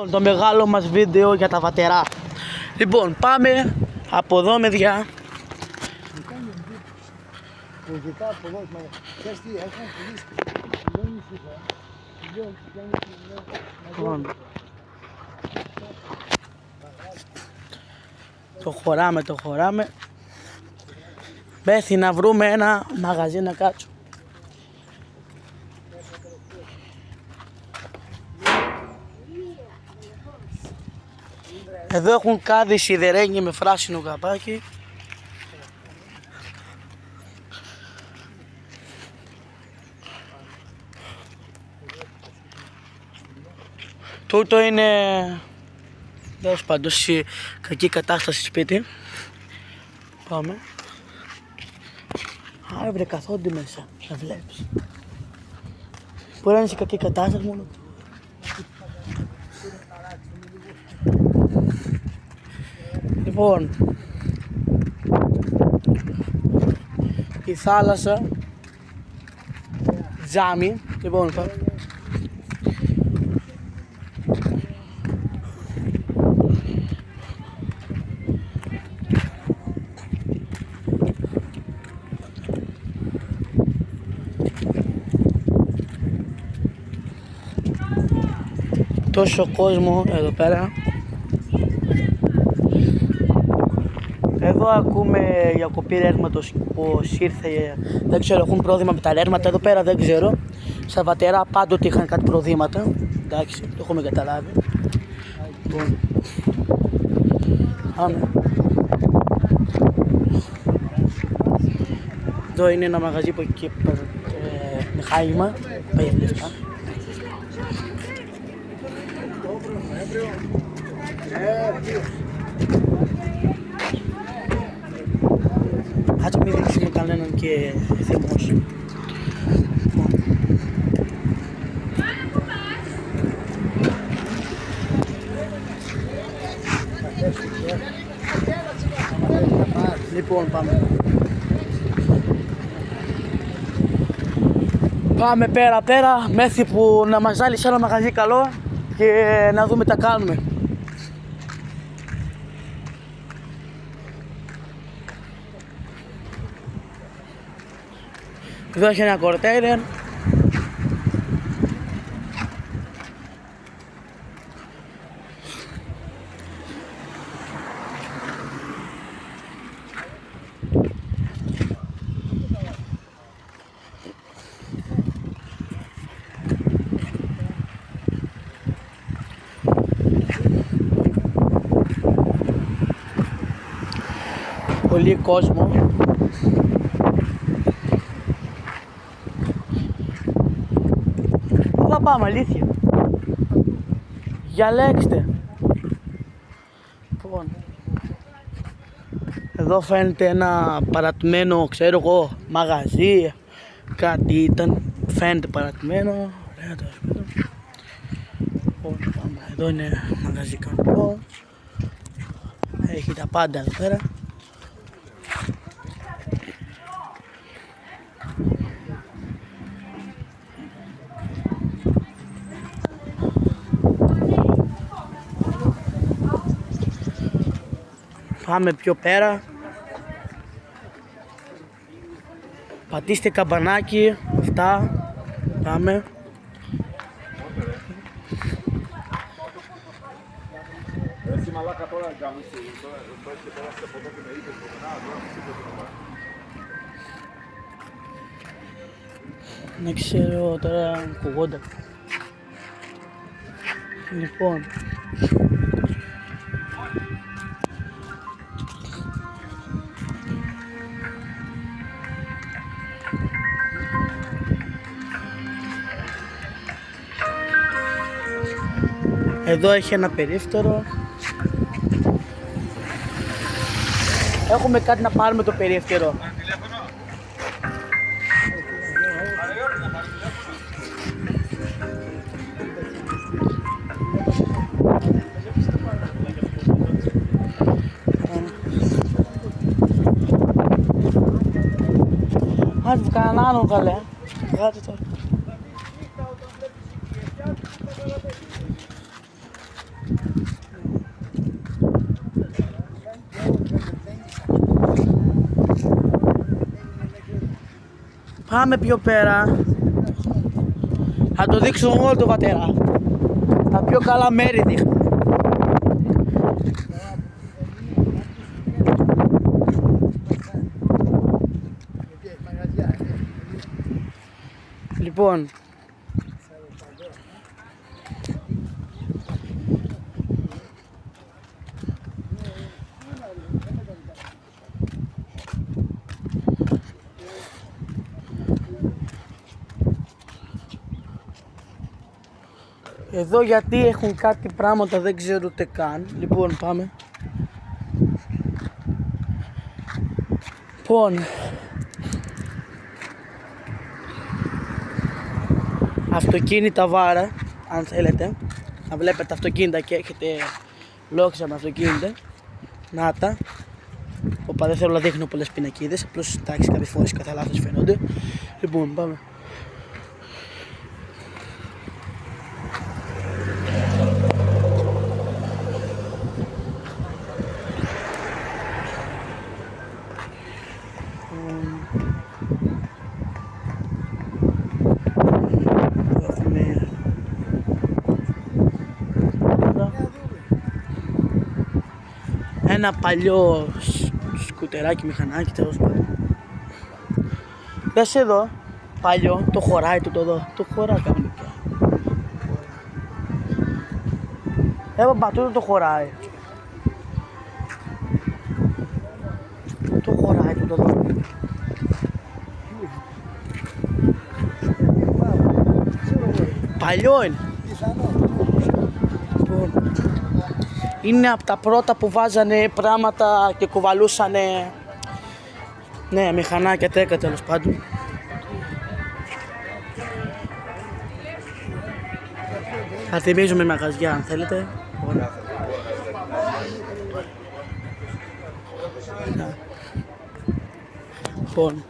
Το μεγάλο μας βίντεο για τα βατερά. Λοιπόν, πάμε από εδώ με διά. Το χωράμε. Μέχρι να βρούμε ένα μαγαζί να κάτσουμε. Εδώ έχουν κάδι σιδερένιο με φράσινο καπάκι. Τούτο είναι τέλος πάντων σε κακή κατάσταση σπίτι. Πάμε. Άρα βρε καθόντι μέσα, να βλέπεις. Μπορεί να είναι σε κακή κατάσταση μόνο. Λοιπόν, η θάλασσα, τζάμι, λοιπόν, τόσο κόσμο εδώ πέρα. Εδώ ακούμε για κοπή ρεύματος πως ήρθε, δεν ξέρω, έχουν πρόβλημα με τα ρεύματα εδώ πέρα, δεν ξέρω. Στα βατερά πάντοτε είχαν κάτι προβλήματα, εντάξει, το έχουμε καταλάβει. Λοιπόν, πάμε. Εδώ είναι ένα μαγαζί που εκεί με χάιμα, παίρνει λεφτά. Κάτσε μην δείξουμε κανέναν και θεμός. Λοιπόν, πάμε. Πάμε πέρα μέχρι που να μας βάλει σε ένα μαγαζί καλό και να δούμε τι κάνουμε. Εδώ έχει ένα κορτέινερ. Πολύ κόσμο. Θα πάμε, αλήθεια. Διαλέξτε. Λοιπόν, εδώ φαίνεται ένα παρατημένο, ξέρω εγώ, μαγαζί. Κάτι ήταν, φαίνεται παρατημένο. Ωραία, το σπίτι. Λοιπόν, πάμε. Εδώ είναι μαγαζί κανονικό. Έχει τα πάντα εδώ πέρα. Πάμε πιο πέρα. Πατήστε καμπανάκι. Αυτά. Πάμε. Δεν ξέρω τώρα ακουγόντα. Λοιπόν, εδώ έχει ένα περίφτερο. Έχουμε κάτι να πάρουμε το περίφτερο. Άντε του κανέναν άλλον καλέ. Κάτω τώρα. Πάμε πιο πέρα. Θα το δείξουμε όλο το πατέρα. Τα πιο καλά μέρη δείχνει. Λοιπόν, εδώ γιατί έχουν κάτι πράγματα δεν ξέρω ούτε καν. Λοιπόν, πάμε. Λοιπόν, αυτοκίνητα βάρα, αν θέλετε να βλέπετε αυτοκίνητα και έχετε λόγια με αυτοκίνητα. Να τα. Οπα, δεν θέλω να δείχνω πολλές πινακίδες, απλώς εντάξει κάποιες φορές κατά λάθος φαίνονται. Λοιπόν, πάμε. Ένα παλιό σκουτεράκι, μηχανάκι, τέλος πάντων. Δες εδώ, παλιό, το χωράει το εδώ, το χωράει κανονικά. Παπά, τούτο το χωράει. Το χωράει το εδώ. Παλιό είναι. Είναι από τα πρώτα που βάζανε πράγματα και κουβαλούσανε, ναι, μηχανάκια τέτοια τέλος πάντων. Θα θυμίζουμε μαγαζιά αν θέλετε. Λοιπόν.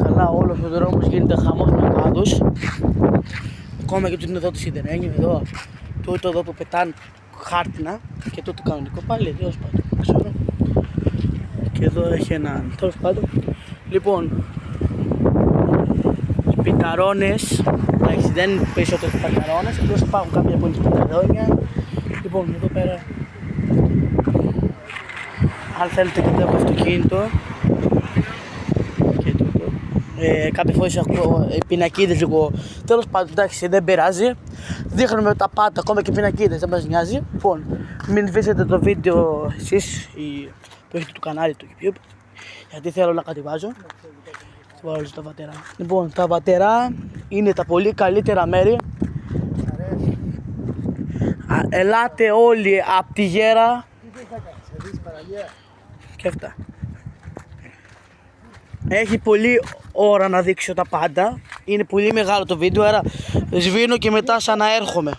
Καλά, όλος ο δρόμος γίνεται χαμός με κάδους. Ακόμα και τούτο εδώ το σιδερένιο εδώ, τούτο εδώ που πετάνε χάρτινα και τούτο κανονικό πάλι, τέλος πάντων, ξέρω. Και εδώ έχει ένα, τέλος πάντων. Λοιπόν, οι πιταρώνες, εντάξει δεν είναι περισσότερες πιταρώνες, απλώς υπάρχουν κάποια πολύ πιταρώνια. Λοιπόν, εδώ πέρα, αν θέλετε κατέβω αυτοκίνητο και τούτο. Κάποιες φορές έχω πινακίδες λίγο, τέλος πάντων, εντάξει δεν πειράζει. Δείχνουμε τα πάντα, ακόμα και πινακίδες, δεν μας νοιάζει. Λοιπόν, μην σβήσετε το βίντεο εσείς που έχετε το κανάλι του YouTube, γιατί θέλω να κατεβάζω. Βάλω τα πατέρα. Λοιπόν, τα πατέρα είναι τα πολύ καλύτερα μέρη. Ελάτε όλοι από τη Γέρα. Και αυτά. Έχει πολύ ώρα να δείξω τα πάντα. Είναι πολύ μεγάλο το βίντεο, άρα σβήνω και μετά σαν να έρχομαι.